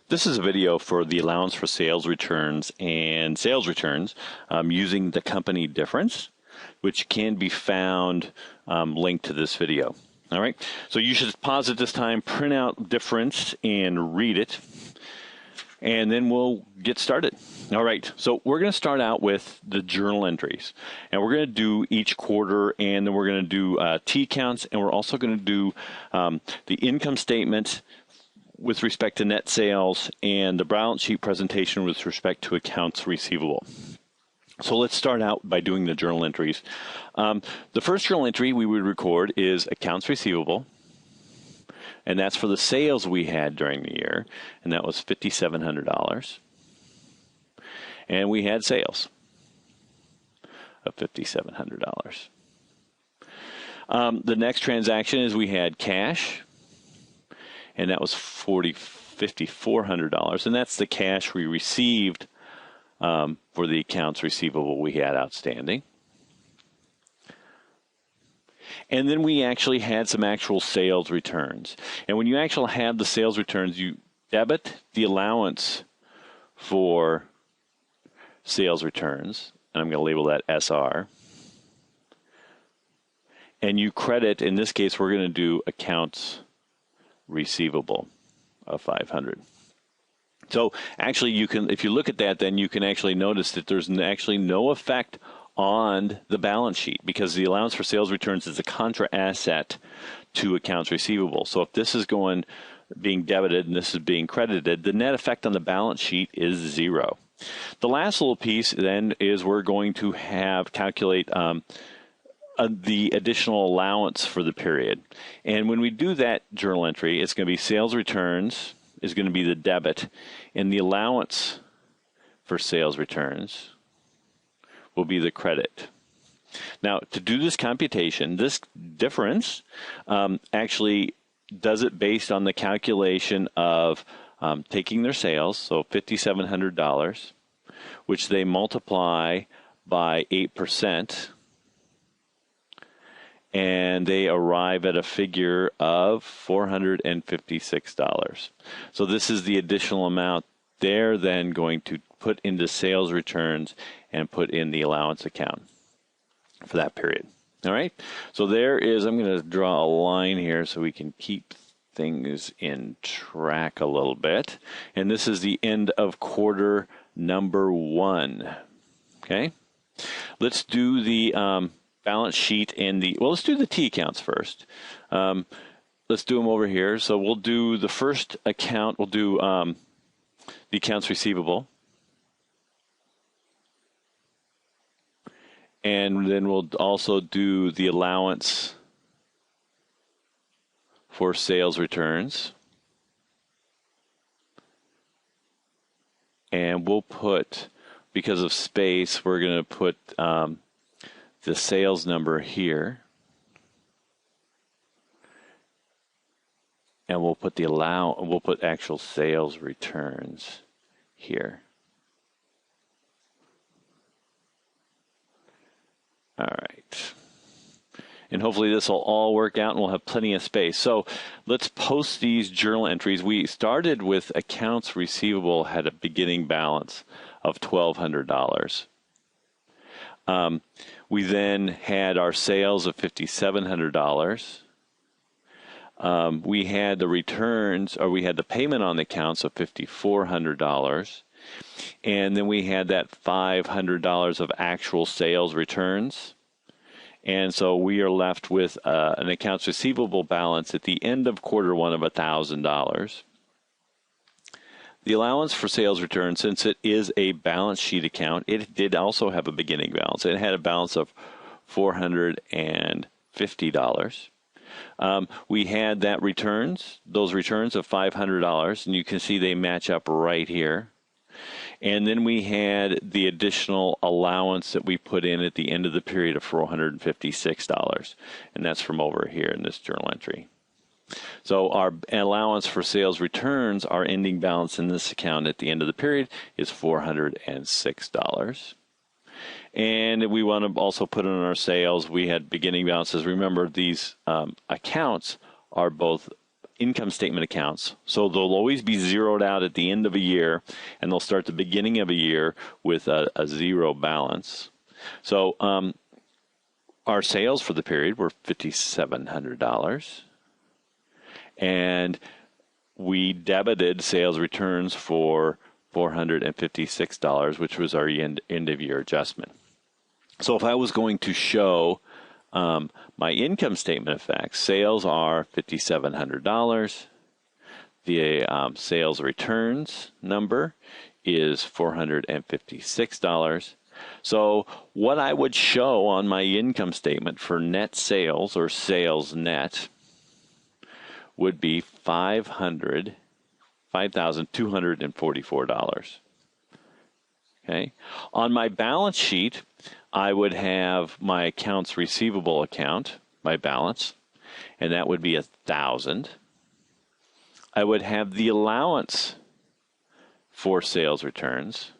This is a video for the allowance for sales returns and sales returns using the company difference, which can be found linked to this video. All right, so you should pause at this time, print out difference, and read it, and then we'll get started. All right, so we're going to start out with the journal entries, and we're going to do each quarter, and then we're going to do T counts, and we're also going to do the income statement with respect to net sales and the balance sheet presentation with respect to accounts receivable. So let's start out by doing the journal entries. The first journal entry we would record is accounts receivable, and that's for the sales we had during the year, and that was $5,700. And we had sales of $5,700. The next transaction is we had cash, and that was $5,400, and that's the cash we received for the accounts receivable we had outstanding. And then we actually had some actual sales returns. And when you actually have the sales returns, you debit the allowance for sales returns, and I'm going to label that SR. And you credit, in this case, we're going to do accounts receivable of $500. So actually, you can, if you look at that, then you can actually notice that there's actually no effect on the balance sheet because the allowance for sales returns is a contra asset to accounts receivable. So if this is being debited and this is being credited, the net effect on the balance sheet is zero. The last little piece then is we're going to calculate the additional allowance for the period. And when we do that journal entry, it's going to be sales returns is going to be the debit, and the allowance for sales returns will be the credit. Now, to do this computation, this difference actually does it based on the calculation of taking their sales, so $5,700, which they multiply by 8%, and they arrive at a figure of $456. So this is the additional amount they're then going to put into sales returns and put in the allowance account for that period. All right, so there is, I'm going to draw a line here so we can keep things in track a little bit. And this is the end of quarter number 1. Okay, let's do the balance sheet and let's do the T accounts first. Let's do them over here. So we'll do the first account, we'll do the accounts receivable. And then we'll also do the allowance for sales returns. And we'll put, because of space, we're going to put the sales number here, and we'll put we'll put actual sales returns here. All right, and hopefully this will all work out, and we'll have plenty of space. So let's post these journal entries. We started with accounts receivable had a beginning balance of $1,200. We then had our sales of $5,700. We had the returns, or we had the payment on the accounts of $5,400. And then we had that $500 of actual sales returns. And so we are left with an accounts receivable balance at the end of quarter 1 of $1,000. The allowance for sales return, since it is a balance sheet account, it did also have a beginning balance. It had a balance of $450. We had those returns of $500, and you can see they match up right here. And then we had the additional allowance that we put in at the end of the period of $456, and that's from over here in this journal entry. So our allowance for sales returns, our ending balance in this account at the end of the period is $406. And we want to also put in our sales, we had beginning balances. Remember, these accounts are both income statement accounts. So they'll always be zeroed out at the end of a year, and they'll start the beginning of a year with a zero balance. So our sales for the period were $5,700, and we debited sales returns for $456, which was our end of year adjustment. So if I was going to show my income statement effects, sales are $5,700. The sales returns number is $456. So what I would show on my income statement for net sales or sales net would be $5,244. Okay. On my balance sheet, I would have my accounts receivable account, my balance, and that would be $1,000. I would have the allowance for sales returns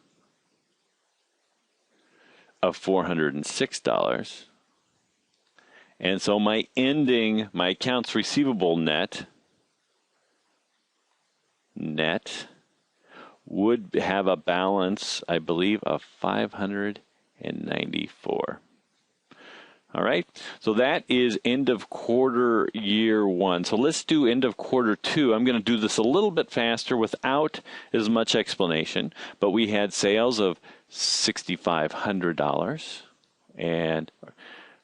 of $406. And so my accounts receivable net would have a balance, I believe, of $594. All right, so that is end of quarter year one. So let's do end of quarter two. I'm going to do this a little bit faster without as much explanation, but we had sales of $6,500, and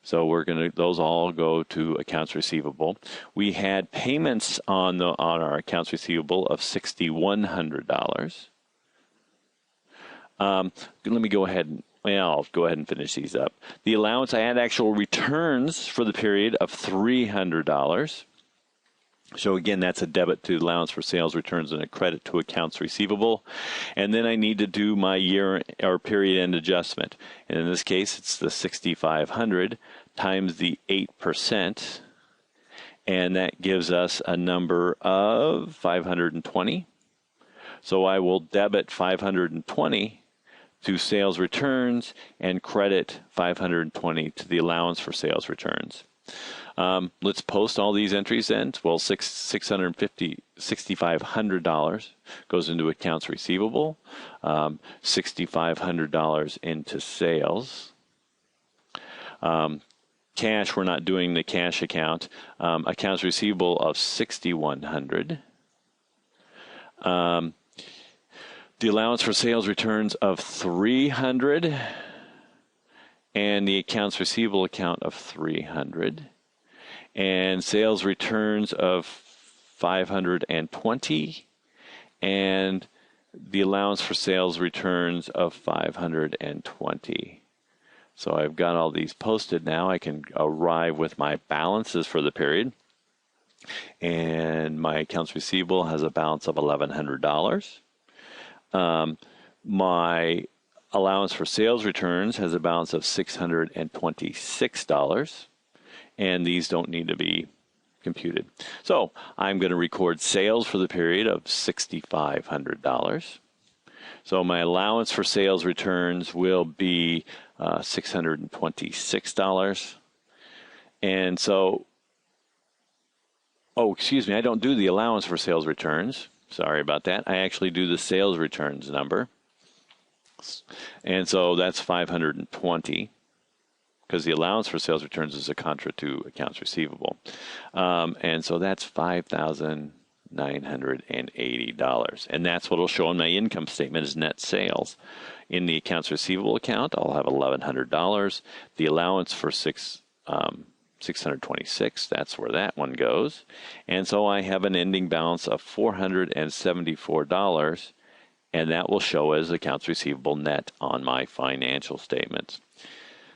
so those all go to accounts receivable. We had payments on our accounts receivable of $6,100. Let me go ahead I'll go ahead and finish these up. The allowance, I had actual returns for the period of $300. So again, that's a debit to allowance for sales returns and a credit to accounts receivable. And then I need to do my year or period end adjustment. And in this case, it's the $6,500 times the 8%. And that gives us a number of 520. So I will debit 520 to sales returns and credit 520 to the allowance for sales returns. Let's post all these entries then. Well, $6,500 goes into accounts receivable, $6,500 into sales. Cash, we're not doing the cash account. Accounts receivable of $6,100. The allowance for sales returns of $300, and the accounts receivable account of $300, and sales returns of $520, and the allowance for sales returns of $520. So I've got all these posted now. I can arrive with my balances for the period, and my accounts receivable has a balance of $1,100. My allowance for sales returns has a balance of $626, and these don't need to be computed. So I'm going to record sales for the period of $6,500. So my allowance for sales returns will be $626. And so, excuse me, I don't do the allowance for sales returns. Sorry about that. I actually do the sales returns number. And so that's 520 because the allowance for sales returns is a contra to accounts receivable. And so that's $5,980. And that's what will show on my income statement as net sales. In the accounts receivable account, I'll have $1,100. The allowance for 626, that's where that one goes. And so I have an ending balance of $474, and that will show as accounts receivable net on my financial statements.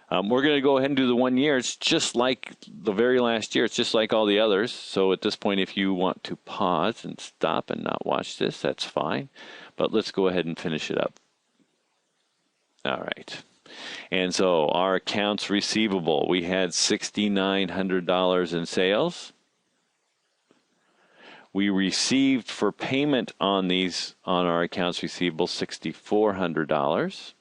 We're going to go ahead and do the 1 year. It's just like the very last year. It's just like all the others. So at this point, if you want to pause and stop and not watch this, that's fine. But let's go ahead and finish it up. All right. And so our accounts receivable, we had $6,900 in sales. We received for payment on our accounts receivable $6,400.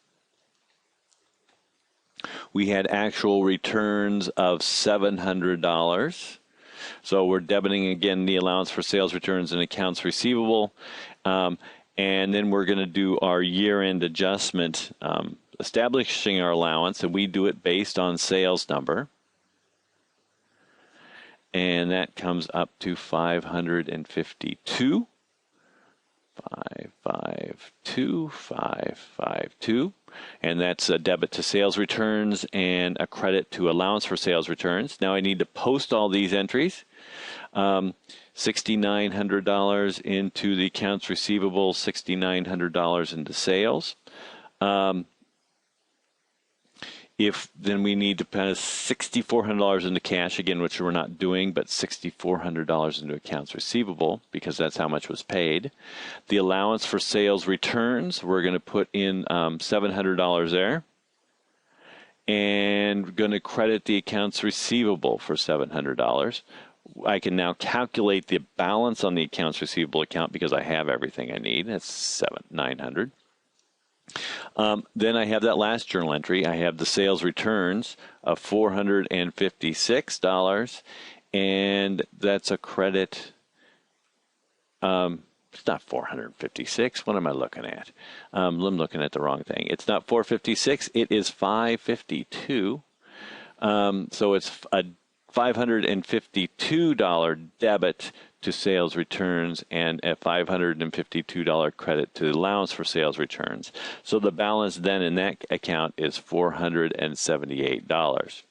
We had actual returns of $700. So we're debiting again the allowance for sales returns and accounts receivable. And then we're going to do our year-end adjustment, establishing our allowance, and we do it based on sales number. And that comes up to 552. 552. And that's a debit to sales returns and a credit to allowance for sales returns. Now I need to post all these entries. $6,900 into the accounts receivable, $6,900 into sales. If then we need to pay $6,400 into cash again, which we're not doing, but $6,400 into accounts receivable because that's how much was paid. The allowance for sales returns, we're going to put in $700 there, and we're going to credit the accounts receivable for $700. I can now calculate the balance on the accounts receivable account because I have everything I need. That's $900. Then I have that last journal entry. I have the sales returns of $456, and that's a credit. It's not 456. What am I looking at? I'm looking at the wrong thing. It's not 456. It is 552. So it's a $552 debit to sales returns and a $552 credit to the allowance for sales returns. So the balance then in that account is $478.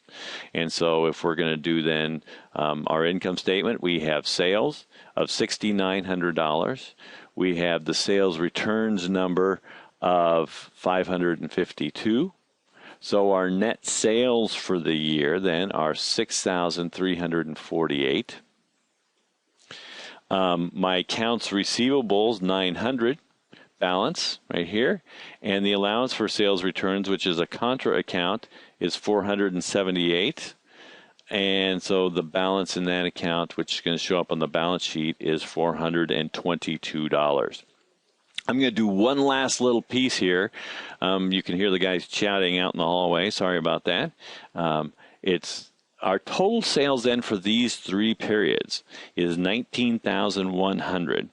And so if we're going to do then our income statement, we have sales of $6,900. We have the sales returns number of 552. So our net sales for the year then are $6,348. My accounts receivables, $900 balance right here. And the allowance for sales returns, which is a contra account, is $478. And so the balance in that account, which is going to show up on the balance sheet, is $422. I'm going to do one last little piece here. You can hear the guys chatting out in the hallway. Sorry about that. It's our total sales then for these three periods is $19,100.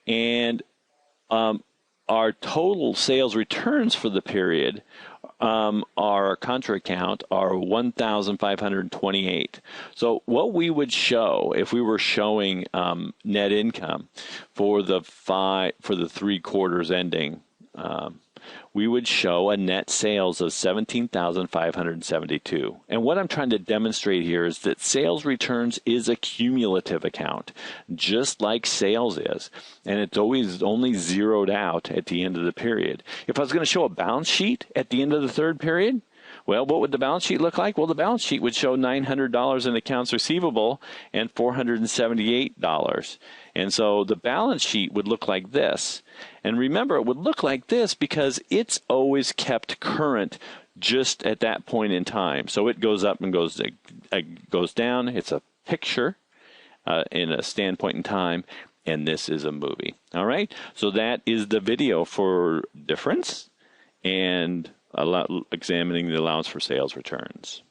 And our total sales returns for the period, our contra account, are $1,528. So what we would show if we were showing net income for the 3 quarters ending, we would show a net sales of $17,572. And what I'm trying to demonstrate here is that sales returns is a cumulative account, just like sales is. And it's always only zeroed out at the end of the period. If I was going to show a balance sheet at the end of the third period, well, what would the balance sheet look like? Well, the balance sheet would show $900 in accounts receivable and $478. And so the balance sheet would look like this. And remember, it would look like this because it's always kept current just at that point in time. So it goes up and goes down. It's a picture in a standpoint in time, and this is a movie. All right? So that is the video for difference and examining the allowance for sales returns.